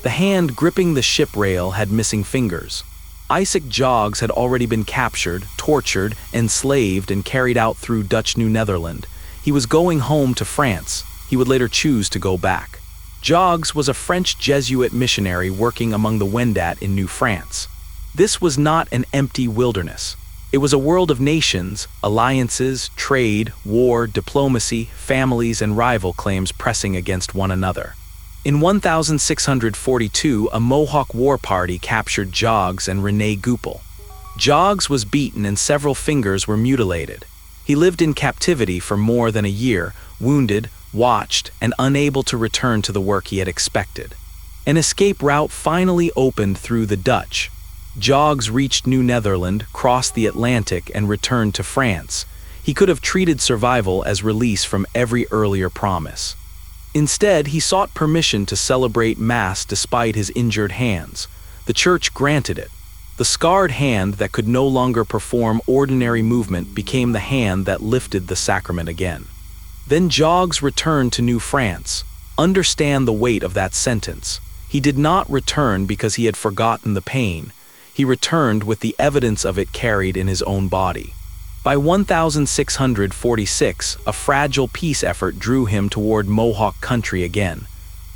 The hand gripping the ship rail had missing fingers. Isaac Jogues had already been captured, tortured, enslaved, and carried out through Dutch New Netherland. He was going home to France. He would later choose to go back. Jogues was a French Jesuit missionary working among the Wendat in New France. This was not an empty wilderness. It was a world of nations, alliances, trade, war, diplomacy, families, and rival claims pressing against one another. In 1642, a Mohawk war party captured Jogues and René Goupil. Jogues was beaten and several fingers were mutilated. He lived in captivity for more than a year, wounded, watched, and unable to return to the work he had expected. An escape route finally opened through the Dutch. Jogues reached New Netherland, crossed the Atlantic, and returned to France. He could have treated survival as release from every earlier promise. Instead, he sought permission to celebrate Mass despite his injured hands. The Church granted it. The scarred hand that could no longer perform ordinary movement became the hand that lifted the sacrament again. Then Jogues returned to New France. Understand the weight of that sentence. He did not return because he had forgotten the pain. He returned with the evidence of it carried in his own body. By 1646, a fragile peace effort drew him toward Mohawk country again.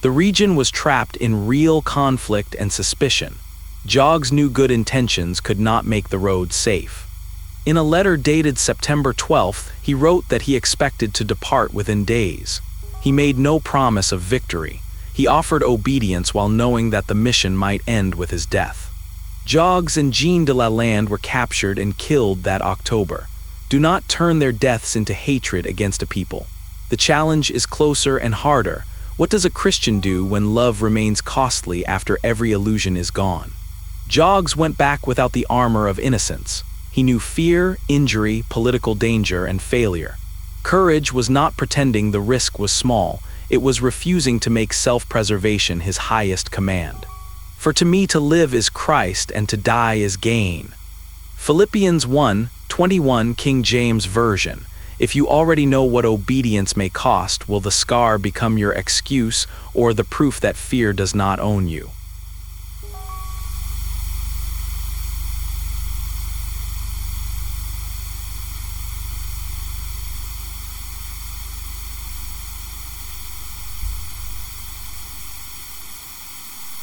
The region was trapped in real conflict and suspicion. Jogues knew good intentions could not make the road safe. In a letter dated September 12th, he wrote that he expected to depart within days. He made no promise of victory. He offered obedience while knowing that the mission might end with his death. Jogues and Jean de Lalande were captured and killed that October. Do not turn their deaths into hatred against a people. The challenge is closer and harder. What does a Christian do when love remains costly after every illusion is gone? Jogues went back without the armor of innocence. He knew fear, injury, political danger, and failure. Courage was not pretending the risk was small. It was refusing to make self-preservation his highest command. For to me to live is Christ, and to die is gain. Philippians 1:21 King James Version. If you already know what obedience may cost, will the scar become your excuse or the proof that fear does not own you?